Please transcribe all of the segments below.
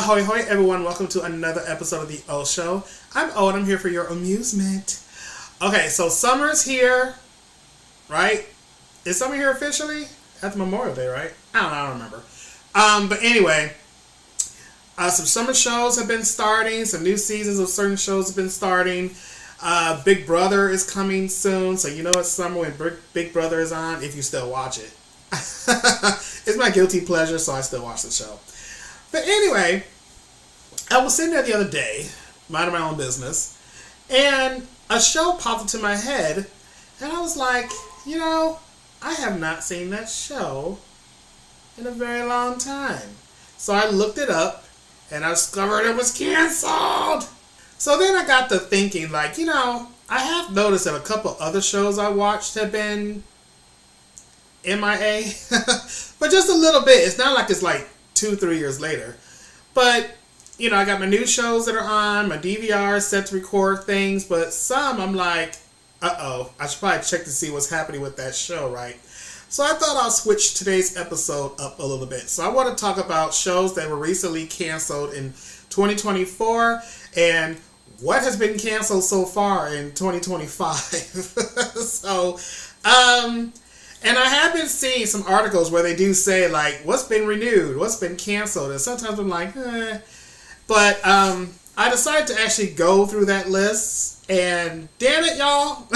Ahoy, hoy, everyone. Welcome to another episode of The O Show. I'm O, and I'm here for your amusement. Okay, so summer's here, right? Is summer here officially? After Memorial Day, right? I don't remember. But anyway, some summer shows have been starting. Some new seasons of certain shows have been starting. Big Brother is coming soon, so you know it's summer when Big Brother is on, if you still watch it. It's my guilty pleasure, so I still watch the show. But anyway, I was sitting there the other day, minding my own business, and a show popped into my head, and I was like, you know, I have not seen that show in a very long time. So I looked it up, and I discovered it was canceled. So then I got to thinking, like, you know, I have noticed that a couple other shows I watched have been MIA, but just a little bit. It's not like it's like 2-3 years later. But, you know, I got my new shows that are on, my DVR is set to record things, but some I'm like, uh-oh, I should probably check to see what's happening with that show, right? So I thought I'll switch today's episode up a little bit. So I want to talk about shows that were recently canceled in 2024 and what has been canceled so far in 2025. So, and I have been seeing some articles where they do say, like, what's been renewed, what's been canceled, and sometimes I'm like, eh. But I decided to actually go through that list, and damn it, y'all,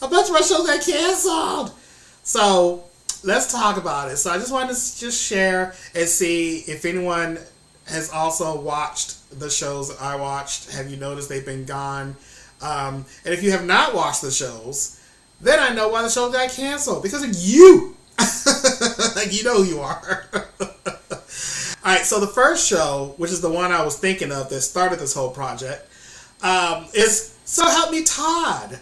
a bunch of my shows got canceled. So let's talk about it. So I just wanted to just share and see if anyone has also watched the shows that I watched. Have you noticed they've been gone? And if you have not watched the shows, then I know why the show got canceled. Because of you. Like, you know who you are. Alright, so the first show, which is the one I was thinking of that started this whole project, is So Help Me Todd.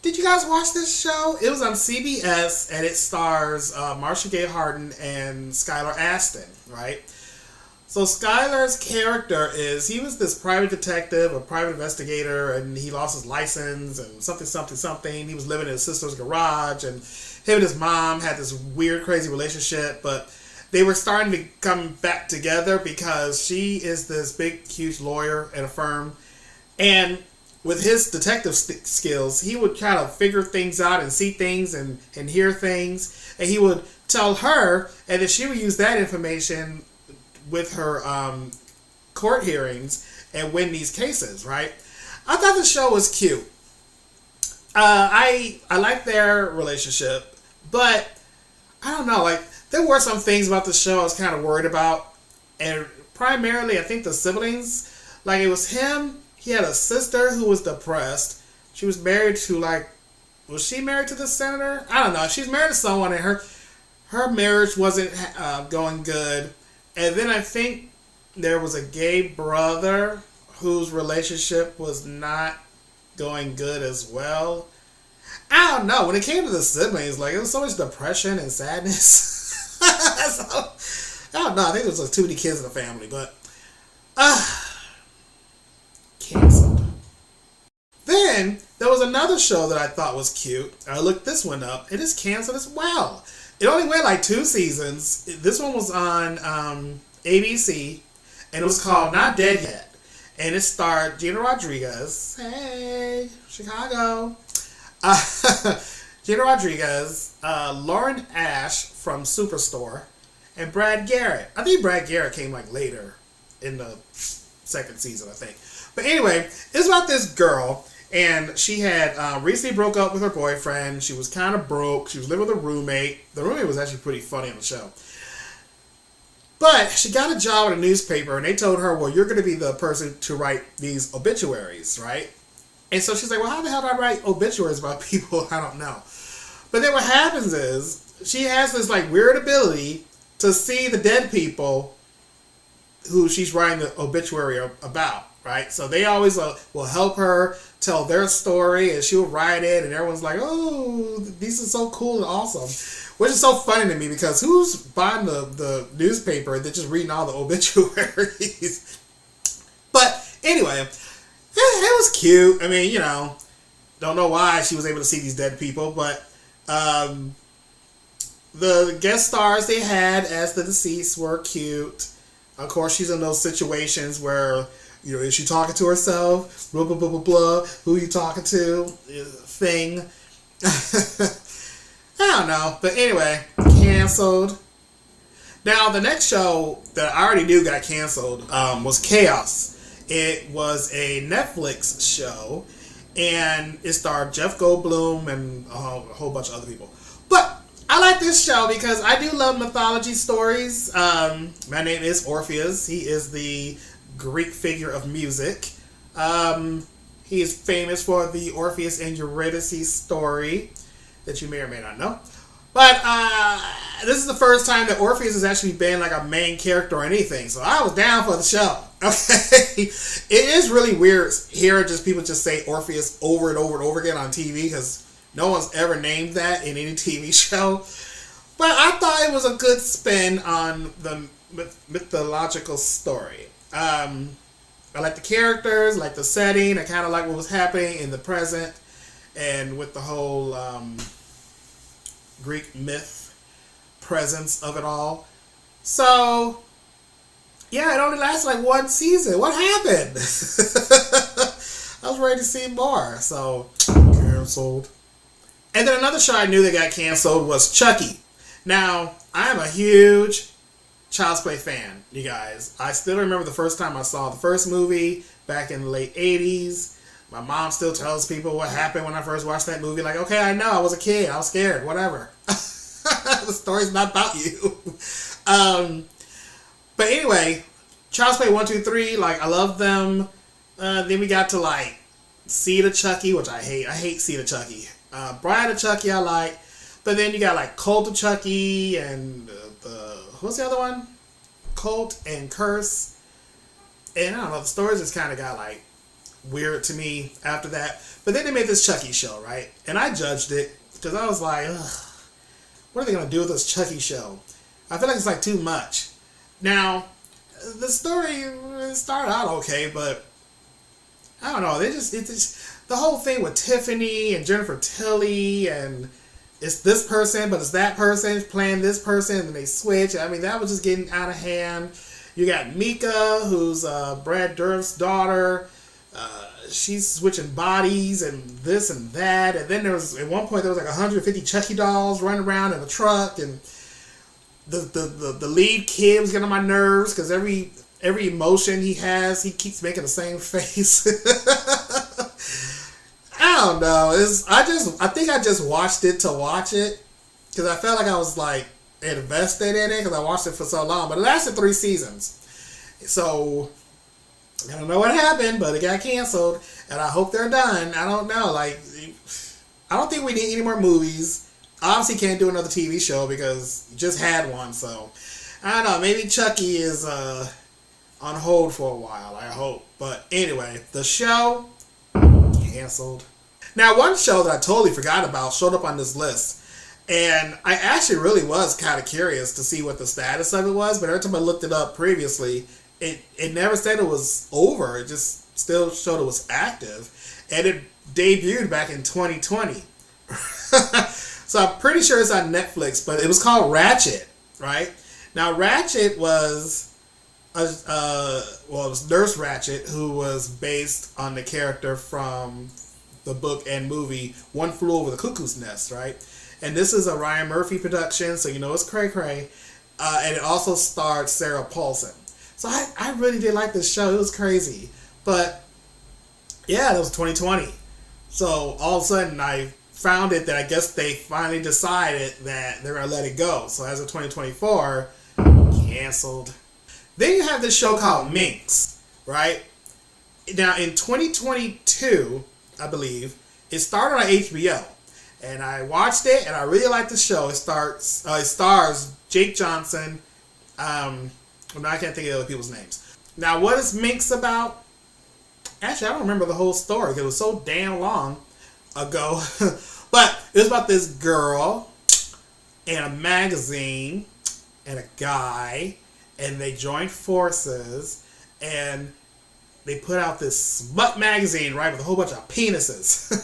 Did you guys watch this show? It was on CBS, and it stars Marsha Gay Harden and Skylar Astin, right? So Skylar's character he was this private detective, a private investigator, and he lost his license and something. He was living in his sister's garage, and him and his mom had this weird, crazy relationship, but they were starting to come back together because she is this big, huge lawyer at a firm, and with his detective skills, he would kind of figure things out and see things and hear things, and he would tell her, and then she would use that information with her court hearings and win these cases, right? I thought the show was cute. I like their relationship, but I don't know, like, there were some things about the show I was kind of worried about, and primarily I think the siblings. Like, it was him, he had a sister who was depressed. She was married to, like, was she married to the senator? I don't know. She's married to someone, and her marriage wasn't going good. And then I think there was a gay brother whose relationship was not going good as well. I don't know. When it came to the siblings, like, there was so much depression and sadness. So, I don't know. I think there was like too many kids in the family, but canceled. Then there was another show that I thought was cute. I looked this one up. It is canceled as well. It only went like 2 seasons. This one was on ABC, and it was called Not Dead Yet. And it starred Gina Rodriguez. Hey, Chicago. Gina Rodriguez, Lauren Ash from Superstore, and Brad Garrett. I think Brad Garrett came like later in the second season, I think. But anyway, it's about this girl, and she had recently broke up with her boyfriend. She was kind of broke. She was living with a roommate. The roommate was actually pretty funny on the show. But she got a job at a newspaper, and they told her, well, you're going to be the person to write these obituaries, right? And so she's like, well, how the hell do I write obituaries about people I don't know? But then what happens is she has this like weird ability to see the dead people who she's writing the obituary about, right? So they always will help her tell their story, and she'll write it, and everyone's like, oh, these are so cool and awesome. Which is so funny to me, because who's buying the newspaper and they're just reading all the obituaries? But anyway, it was cute. I mean, you know, don't know why she was able to see these dead people, but the guest stars they had as the deceased were cute. Of course, she's in those situations where, is she talking to herself? Blah, blah, blah, blah, blah. Who you talking to? Thing. I don't know. But anyway, canceled. Now, the next show that I already knew got canceled was Chaos. It was a Netflix show, and it starred Jeff Goldblum and a whole bunch of other people. But I like this show because I do love mythology stories. My name is Orpheus. He is the Greek figure of music. He is famous for the Orpheus and Eurydice story that you may or may not know. But this is the first time that Orpheus has actually been like a main character or anything. So I was down for the show. Okay. It is really weird hearing just people just say Orpheus over and over and over again on TV because no one's ever named that in any TV show. But I thought it was a good spin on the mythological story. I like the characters, like the setting. I kind of like what was happening in the present and with the whole Greek myth presence of it all. So, yeah, it only lasted like one season. What happened? I was ready to see more. So, canceled. And then another show I knew that got canceled was Chucky. Now, I am a huge Child's Play fan, you guys. I still remember the first time I saw the first movie back in the late 80s. My mom still tells people what happened when I first watched that movie. Like, okay, I know, I was a kid. I was scared. Whatever. The story's not about you. But anyway, Child's Play 1, 2, 3, like, I love them. Then we got to, like, Seed of Chucky, which I hate. I hate Seed of Chucky. Bride of Chucky I like. But then you got, like, Cult of Chucky and what's the other one? Cult and Curse. And I don't know, the stories just kind of got, like, weird to me after that. But then they made this Chucky show, right? And I judged it because I was like, ugh, what are they going to do with this Chucky show? I feel like it's like too much. Now, the story started out okay, but I don't know. It's just the whole thing with Tiffany and Jennifer Tilly, and it's this person, but it's that person playing this person, and then they switch. I mean, that was just getting out of hand. You got Mika, who's Brad Dourif's daughter. She's switching bodies and this and that. And then at one point there was like 150 Chucky dolls running around in a truck, and the lead kid was getting on my nerves because every emotion he has, he keeps making the same face. I don't know. I think I just watched it to watch it because I felt like I was like invested in it because I watched it for so long. But it lasted 3 seasons. So I don't know what happened, but it got canceled, and I hope they're done. I don't know. Like, I don't think we need any more movies. Obviously can't do another TV show because you just had one, so I don't know. Maybe Chucky is on hold for a while, I hope. But anyway, the show canceled. Now, one show that I totally forgot about showed up on this list, and I actually really was kind of curious to see what the status of it was, but every time I looked it up previously, it never said it was over. It just still showed it was active, and it debuted back in 2020. So I'm pretty sure it's on Netflix, but it was called Ratchet, right? Now, Ratchet was it was Nurse Ratchet, who was based on the character from the book and movie One Flew Over the Cuckoo's Nest, right? And this is a Ryan Murphy production, so you know it's cray-cray. And it also starred Sarah Paulson. So I really did like this show. It was crazy. But, yeah, that was 2020. So all of a sudden I found it that I guess they finally decided that they're going to let it go. So as of 2024, canceled. Then you have this show called Minx, right? Now in 2022, I believe, it started on HBO. And I watched it, and I really liked the show. It stars Jake Johnson. I can't think of the other people's names. Now, what is Minx about? Actually, I don't remember the whole story because it was so damn long ago. But it was about this girl and a magazine and a guy, and they joined forces, and they put out this smut magazine, right, with a whole bunch of penises.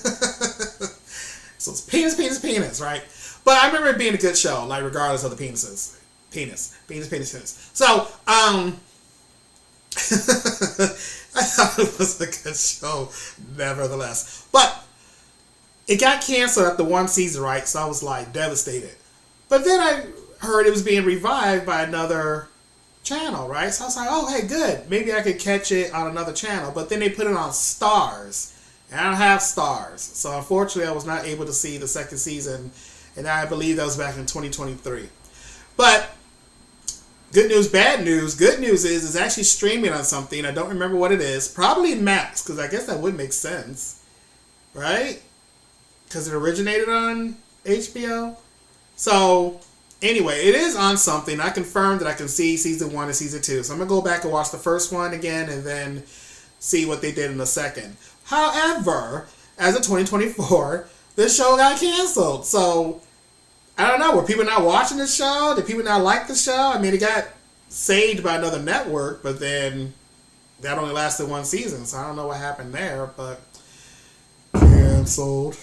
So it's penis, penis, penis, right? But I remember it being a good show, like regardless of the penises. Penis. So, I thought it was a good show, nevertheless. But it got canceled after one season, right? So I was like devastated. But then I heard it was being revived by another channel, right? So I was like, oh, hey, good. Maybe I could catch it on another channel. But then they put it on Stars. And I don't have Stars. So unfortunately, I was not able to see the second season. And I believe that was back in 2023. But good news, bad news. Good news is it's actually streaming on something. I don't remember what it is. Probably Max, because I guess that would make sense. Right? Because it originated on HBO. So, anyway, it is on something. I confirmed that I can see season 1 and season 2. So I'm going to go back and watch the first one again and then see what they did in the second. However, as of 2024, this show got canceled. So, I don't know. Were people not watching the show? Did people not like the show? I mean, it got saved by another network, but then that only lasted one season. So I don't know what happened there, but canceled.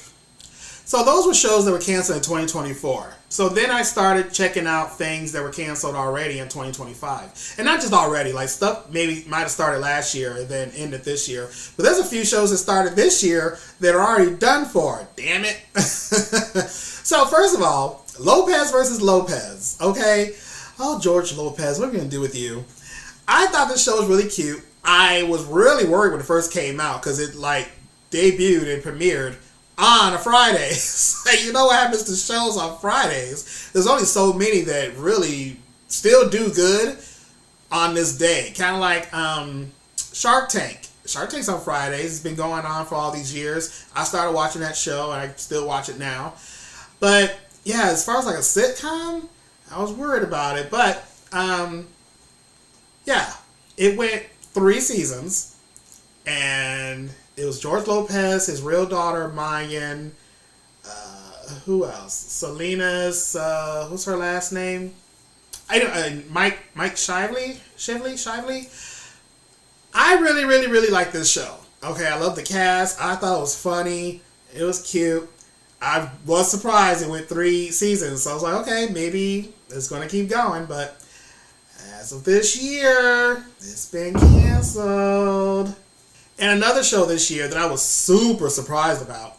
So those were shows that were canceled in 2024. So then I started checking out things that were canceled already in 2025. And not just already, like stuff maybe might have started last year and then ended this year. But there's a few shows that started this year that are already done for. Damn it. So first of all, Lopez versus Lopez. Okay. Oh, George Lopez, what are we going to do with you? I thought this show was really cute. I was really worried when it first came out because it like debuted and premiered on a Friday. So you know what happens to shows on Fridays? There's only so many that really still do good on this day. Kind of like Shark Tank. Shark Tank's on Fridays. It's been going on for all these years. I started watching that show and I still watch it now. But yeah, as far as like a sitcom, I was worried about it. But yeah, it went 3 seasons and it was George Lopez, his real daughter, Mayan. Who else? Selena's, what's her last name? Mike Shively? I really, really, really like this show. Okay, I love the cast. I thought it was funny. It was cute. I was surprised it went 3 seasons. So I was like, okay, maybe it's going to keep going. But as of this year, it's been canceled. And another show this year that I was super surprised about.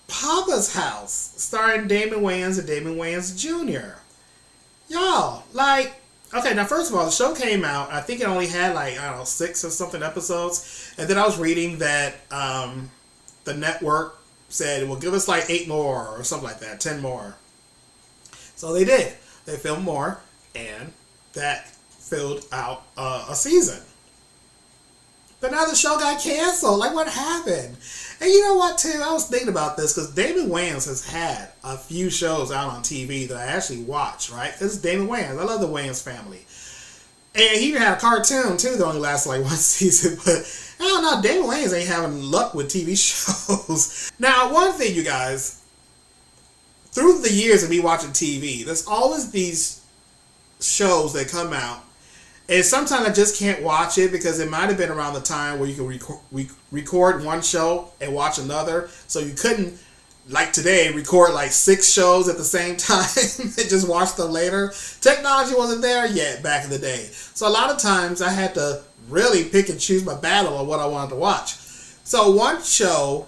Papa's House, starring Damon Wayans and Damon Wayans Jr. Y'all, like, okay, now first of all, the show came out, I think it only had like, I don't know, 6 or something episodes. And then I was reading that the network said, it will give us like 8 more or something like that, 10 more. So they did. They filmed more, and that filled out a season. But now the show got canceled. Like, what happened? And you know what, too? I was thinking about this because Damon Wayans has had a few shows out on TV that I actually watch, right? This is Damon Wayans. I love the Wayans family. And he even had a cartoon, too, that only lasted like 1 season. But I don't know. Damon Wayans ain't having luck with TV shows. Now, one thing, you guys. Through the years of me watching TV, there's always these shows that come out. And sometimes I just can't watch it because it might have been around the time where you can record one show and watch another. So you couldn't, like today, record like 6 shows at the same time and just watch them later. Technology wasn't there yet back in the day. So a lot of times I had to really pick and choose my battle on what I wanted to watch. So one show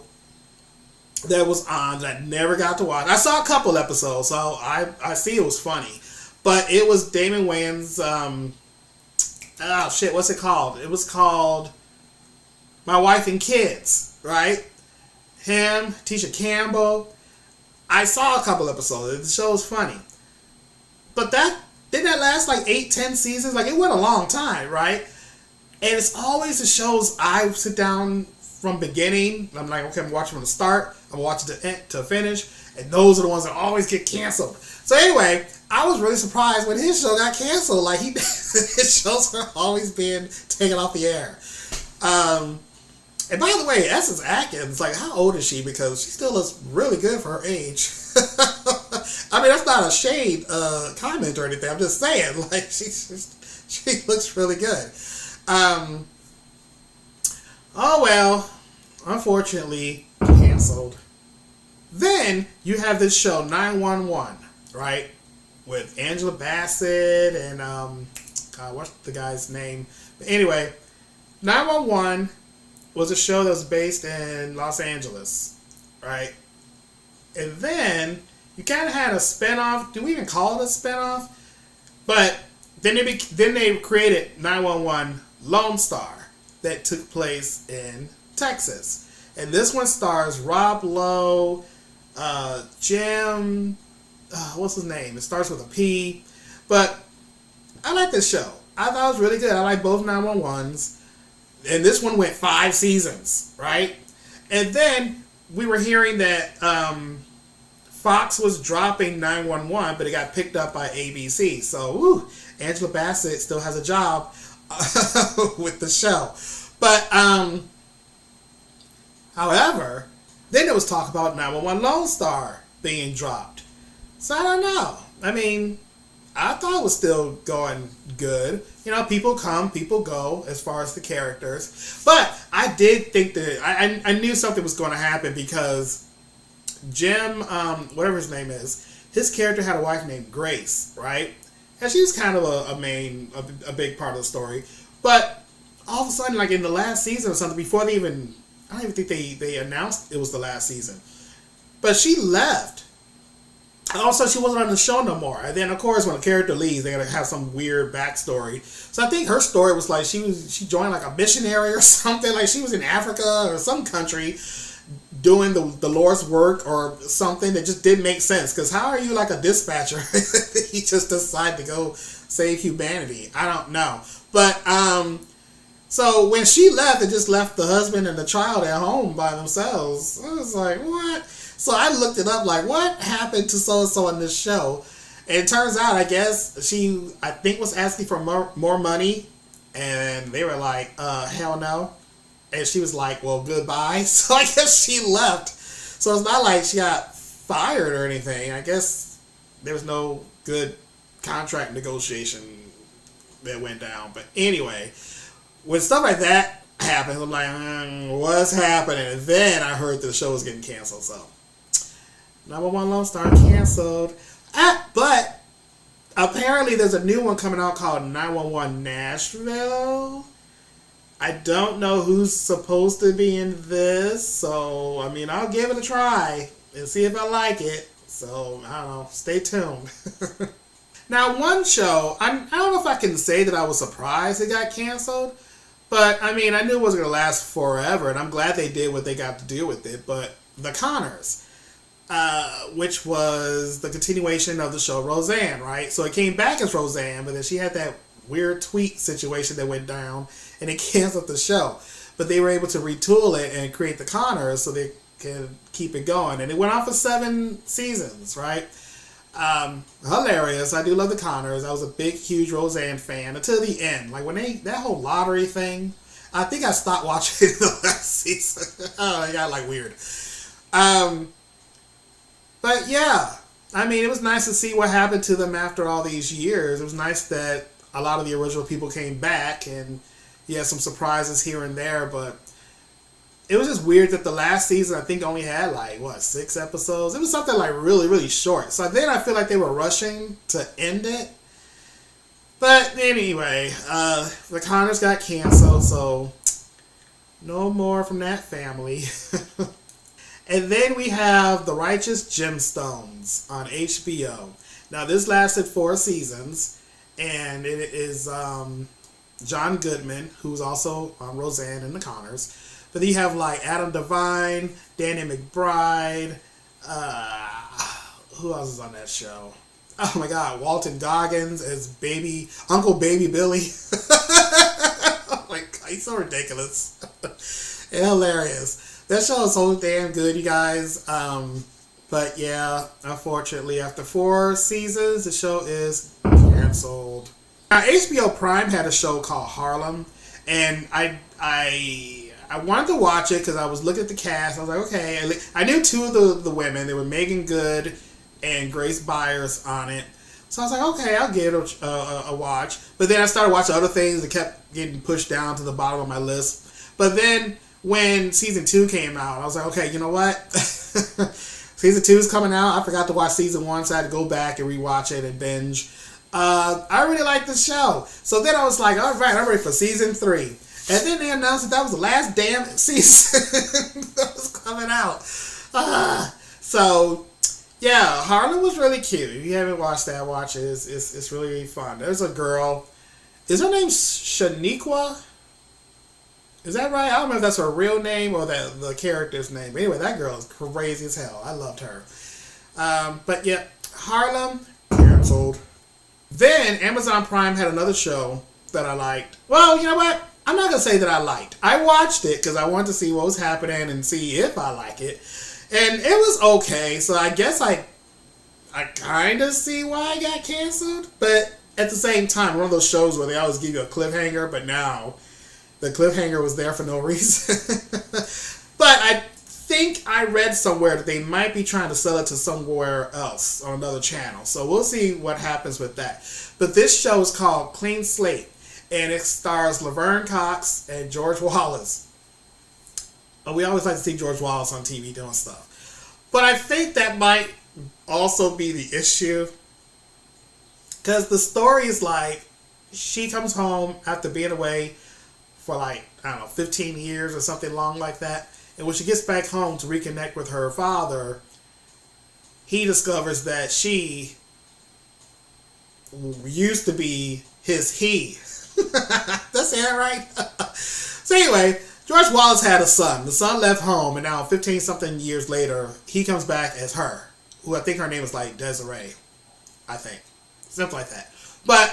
that was on that I never got to watch. I saw a couple episodes, so I see it was funny. But it was Damon Wayans' what's it called? It was called My Wife and Kids, right? Him, Tisha Campbell. I saw a couple episodes. The show was funny. But didn't that last like 8-10 seasons? Like, it went a long time, right? And it's always the shows I sit down from beginning. I'm like, okay, I'm watching from the start. I'm watching to finish. And those are the ones that always get canceled. So anyway, I was really surprised when his show got canceled. Like, his shows are always being taken off the air. And by the way, Essence Atkins, like, how old is she? Because she still looks really good for her age. I mean, that's not a shade comment or anything. I'm just saying, like, she looks really good. Oh well, unfortunately, canceled. Then you have this show 911, right? With Angela Bassett and What's the guy's name? But anyway, 911 was a show that was based in Los Angeles, right? And then you kind of had a spinoff. Do we even call it a spinoff? But then they created 911 Lone Star that took place in Texas. And this one stars Rob Lowe, Jim, what's his name? It starts with a P. But I like this show. I thought it was really good. I like both 911s. And this one went 5 seasons, right? And then we were hearing that Fox was dropping 911, but it got picked up by ABC. So, Angela Bassett still has a job with the show. But, however, then there was talk about 911 Lone Star being dropped. So I don't know. I mean, I thought it was still going good. You know, people come, people go as far as the characters. But I did think that I knew something was going to happen because Jim, whatever his name is, his character had a wife named Grace, right? And she was kind of a big part of the story. But all of a sudden, like in the last season or something, before they even, I don't even think they announced it was the last season. But she left. Also, she wasn't on the show no more. And then, of course, when a character leaves, they gotta have some weird backstory. So I think her story was like she joined like a missionary or something. Like she was in Africa or some country doing the Lord's work or something that just didn't make sense. Because how are you like a dispatcher? He just decided to go save humanity. I don't know. But so when she left, it just left the husband and the child at home by themselves. I was like, what? So I looked it up, like, what happened to so-and-so in this show? And it turns out, I guess, she, I think, was asking for more money. And they were like, hell no. And she was like, well, goodbye. So I guess she left. So it's not like she got fired or anything. I guess there was no good contract negotiation that went down. But anyway, when stuff like that happens, I'm like, what's happening? And then I heard that the show was getting canceled, so. 911 Lone Star canceled. But apparently there's a new one coming out called 911 Nashville. I don't know who's supposed to be in this, so I mean, I'll give it a try and see if I like it. So, I don't know. Stay tuned. Now, one show, I don't know if I can say that I was surprised it got canceled, but I mean, I knew it wasn't going to last forever, and I'm glad they did what they got to do with it, but The Conners. Which was the continuation of the show Roseanne, right? So it came back as Roseanne, but then she had that weird tweet situation that went down, and it canceled the show. But they were able to retool it and create the Conners so they could keep it going. And it went on for 7 seasons, right? Hilarious. I do love the Conners. I was a big, huge Roseanne fan until the end. Like when that whole lottery thing, I think I stopped watching the last season. Oh, it got like weird. But yeah, I mean, it was nice to see what happened to them after all these years. It was nice that a lot of the original people came back, and you had some surprises here and there, but it was just weird that the last season, I think, only had like, 6 episodes? It was something like really, really short. So then I feel like they were rushing to end it. But anyway, the Conners got canceled, so no more from that family. And then we have The Righteous Gemstones on HBO. Now, this lasted 4 seasons, and it is John Goodman, who's also on Roseanne and The Conners. But then you have, like, Adam Devine, Danny McBride, who else is on that show? Oh, my God, Walton Goggins as Uncle Baby Billy. Oh, my God, he's so ridiculous. And hilarious. That show is so damn good, you guys. But yeah, unfortunately, after 4 seasons, the show is canceled. Now, HBO Prime had a show called Harlem, and I wanted to watch it because I was looking at the cast. I was like, okay. I knew 2 of the women. They were Megan Good and Grace Byers on it. So I was like, okay, I'll give it a watch. But then I started watching other things that kept getting pushed down to the bottom of my list. But then when season 2 came out, I was like, okay, you know what? Season 2 is coming out. I forgot to watch season 1, so I had to go back and rewatch it and binge. I really like the show. So then I was like, all right, I'm ready for season 3. And then they announced that was the last damn season that was coming out. So, yeah, Harlem was really cute. If you haven't watched that, watch it. It's really, really fun. There's a girl. Is her name Shaniqua? Is that right? I don't know if that's her real name or the character's name. But anyway, that girl is crazy as hell. I loved her. But yeah, Harlem, canceled. Then Amazon Prime had another show that I liked. Well, you know what? I'm not going to say that I liked. I watched it because I wanted to see what was happening and see if I like it. And it was okay. So I guess I kind of see why I got canceled. But at the same time, one of those shows where they always give you a cliffhanger, but now the cliffhanger was there for no reason. But I think I read somewhere that they might be trying to sell it to somewhere else on another channel. So we'll see what happens with that. But this show is called Clean Slate. And it stars Laverne Cox and George Wallace. We always like to see George Wallace on TV doing stuff. But I think that might also be the issue. Because the story is like, she comes home after being away for like, I don't know, 15 years or something long like that. And when she gets back home to reconnect with her father, he discovers that she used to be his he. That's it, right? So anyway, George Wallace had a son. The son left home, and now 15-something years later, he comes back as her, who I think her name is like Desiree. I think. Something like that. But,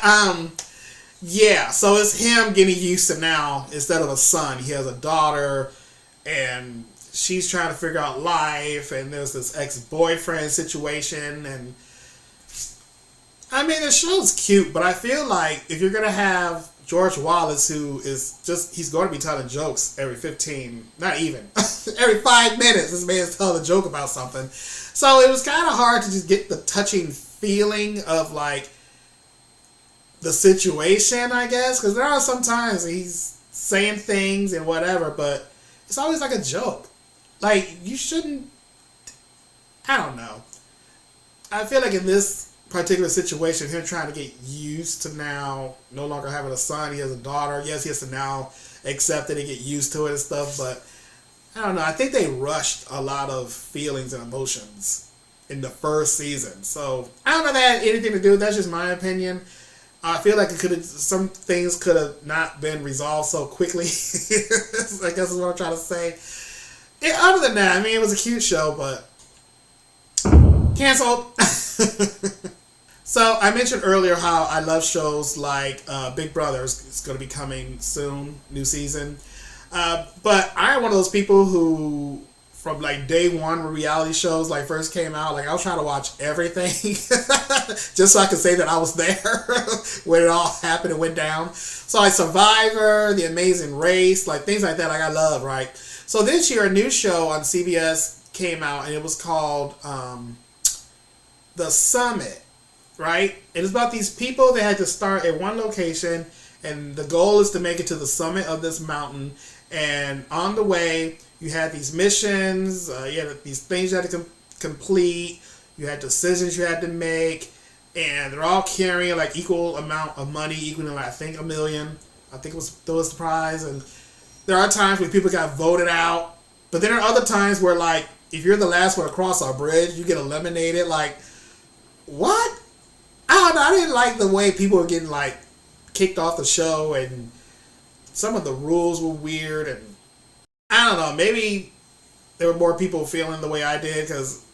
yeah, so it's him getting used to now, instead of a son, he has a daughter, and she's trying to figure out life, and there's this ex-boyfriend situation, and I mean, the show's cute, but I feel like if you're going to have George Wallace, who is just, he's going to be telling jokes every 15, not even, every 5 minutes, this man's telling a joke about something. So it was kind of hard to just get the touching feeling of, like, the situation, I guess, because there are some times he's saying things and whatever, but it's always like a joke. Like, you shouldn't, I don't know. I feel like in this particular situation, him trying to get used to now no longer having a son, he has a daughter. Yes, he has to now accept it and get used to it and stuff, but I don't know. I think they rushed a lot of feelings and emotions in the first season. So I don't know if that had anything to do with that. That's just my opinion. I feel like it could have, some things could have not been resolved so quickly. I guess is what I'm trying to say. Yeah, other than that, I mean, it was a cute show, but canceled. So I mentioned earlier how I love shows like Big Brother. It's going to be coming soon, new season. But I am one of those people who, from like day one when reality shows like first came out, like I was trying to watch everything just so I could say that I was there when it all happened and went down. So like Survivor, The Amazing Race, like things like that, like I love, right? So this year a new show on CBS came out and it was called The Summit, right? And it's about these people that had to start at one location, and the goal is to make it to the summit of this mountain. And on the way, you had these missions, you had these things you had to complete, you had decisions you had to make, and they're all carrying like equal amount of money, equaling like, I think $1 million. I think that was the prize. And there are times when people got voted out, but then there are other times where like if you're the last one across our bridge, you get eliminated. Like, what? I don't know. I didn't like the way people were getting like kicked off the show, and some of the rules were weird, and I don't know. Maybe there were more people feeling the way I did, because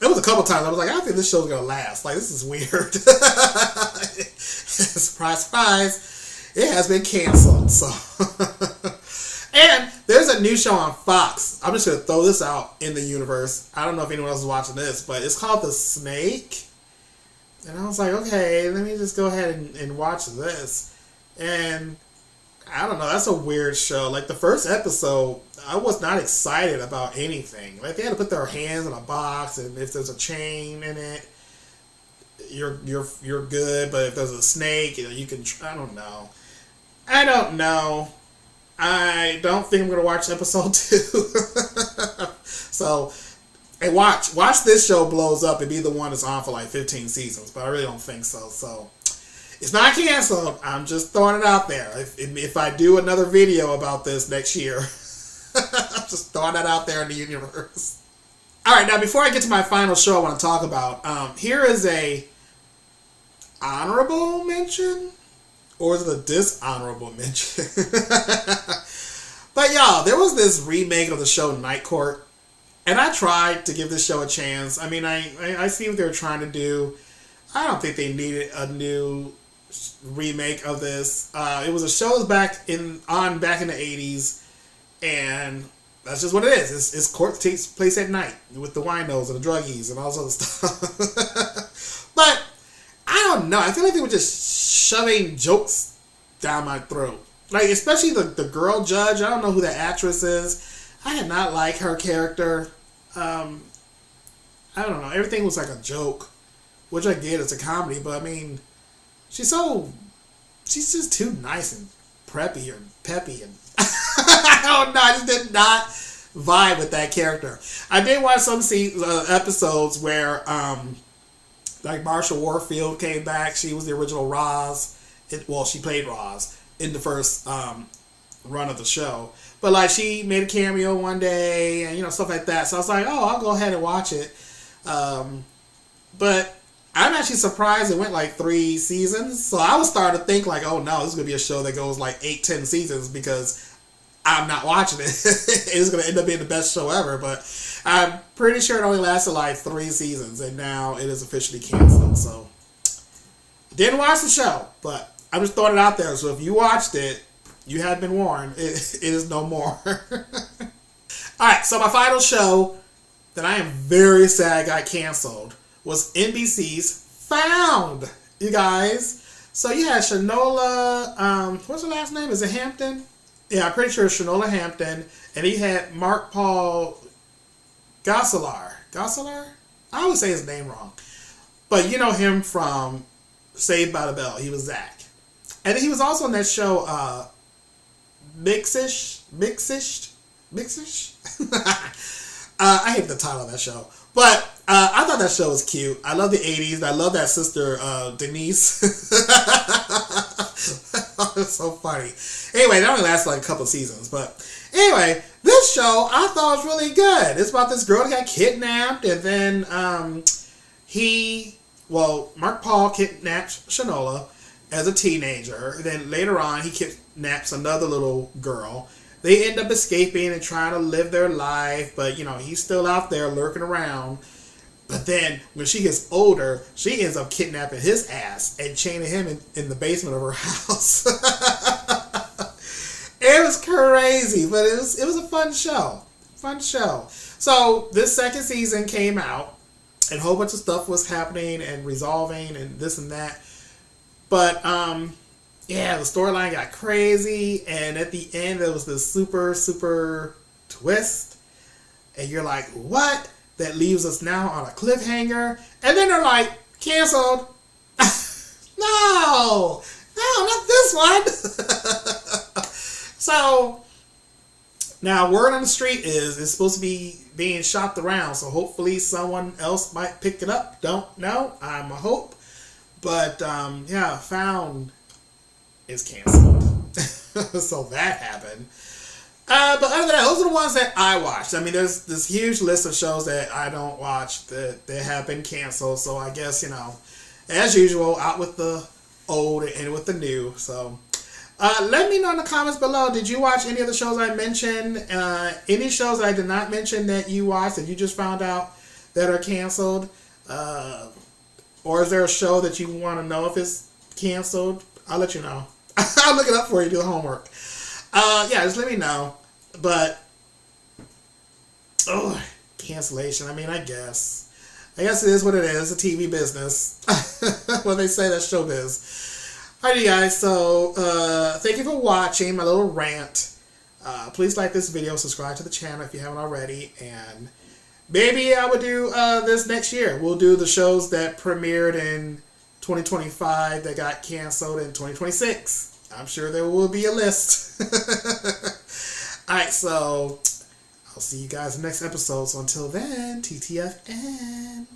there was a couple times I was like, I don't think this show's gonna last. Like, this is weird. Surprise, surprise! It has been canceled. So, and there's a new show on Fox. I'm just gonna throw this out in the universe. I don't know if anyone else is watching this, but it's called The Snake. And I was like, okay, let me just go ahead and watch this. And I don't know, that's a weird show. Like the first episode, I was not excited about anything. Like they had to put their hands in a box, and if there's a chain in it, you're good. But if there's a snake, you can. I don't know. I don't think I'm gonna watch episode 2. So. Hey, watch this show blows up and be the one that's on for like 15 seasons, but I really don't think so. So, It's not canceled. I'm just throwing it out there. If I do another video about this next year, I'm just throwing that out there in the universe. All right, now before I get to my final show I want to talk about, here is a honorable mention, or is it a dishonorable mention? But y'all, there was this remake of the show Night Court, and I tried to give this show a chance. I mean, I see what they were trying to do. I don't think they needed a new remake of this. It was a show back in the 80s, and that's just what it is. It's court takes place at night with the winos and the druggies and all this other stuff. But I don't know. I feel like they were just shoving jokes down my throat. Like, especially the girl judge. I don't know who that actress is. I did not like her character. I don't know. Everything was like a joke, which I get. It's a comedy, but I mean, she's just too nice and preppy and peppy, and I don't know. I just did not vibe with that character. I did watch some episodes where like Marsha Warfield came back. She was the original Roz. She played Roz in the first run of the show. But like, she made a cameo one day and stuff like that. So I was like, oh, I'll go ahead and watch it. But I'm actually surprised it went like 3 seasons. So I was starting to think like, oh no, this is going to be a show that goes like 8-10 seasons, because I'm not watching it. It's going to end up being the best show ever. But I'm pretty sure it only lasted like 3 seasons, and now it is officially canceled. So didn't watch the show, but I'm just throwing it out there. So if you watched it, you had been warned. It is no more. Alright, so my final show that I am very sad got canceled was NBC's Found, you guys. So you had Shanola, what's her last name? Is it Hampton? Yeah, I'm pretty sure it's Shanola Hampton. And he had Mark Paul Gosselaar. Gosselaar? I always say his name wrong. But you know him from Saved by the Bell. He was Zach. And then he was also on that show, Mixish? I hate the title of that show. But I thought that show was cute. I love the 80s. I love that sister, Denise. It's so funny. Anyway, that only lasted like a couple seasons. But anyway, this show I thought was really good. It's about this girl that got kidnapped. And then Mark Paul kidnapped Shanola as a teenager. Then later on, he kidnaps another little girl. They end up escaping and trying to live their life, but he's still out there lurking around. But then when she gets older, she ends up kidnapping his ass and chaining him in the basement of her house. It was crazy, but it was a fun show. So this second season came out, and a whole bunch of stuff was happening and resolving and this and that. But yeah, the storyline got crazy, and at the end there was this super, super twist, and you're like, what? That leaves us now on a cliffhanger, and then they're like, canceled. No, not this one. So now word on the street is it's supposed to be being shopped around, so hopefully someone else might pick it up. Don't know. I'm a hope. But yeah, Found is canceled. So that happened. But other than that, those are the ones that I watched. I mean, there's this huge list of shows that I don't watch that have been canceled. So I guess, as usual, out with the old and with the new. So let me know in the comments below. Did you watch any of the shows I mentioned? Any shows that I did not mention that you watched that you just found out that are canceled? Or is there a show that you want to know if it's canceled? I'll let you know. I'll look it up for you, do the homework. Yeah, just let me know. But, cancellation. I mean, I guess it is what it is. A TV business. When they say that's showbiz. Alright, you guys. So, thank you for watching my little rant. Please like this video, subscribe to the channel if you haven't already, and maybe I will do this next year. We'll do the shows that premiered in 2025 that got canceled in 2026. I'm sure there will be a list. Alright, so I'll see you guys in the next episode. So until then, TTFN.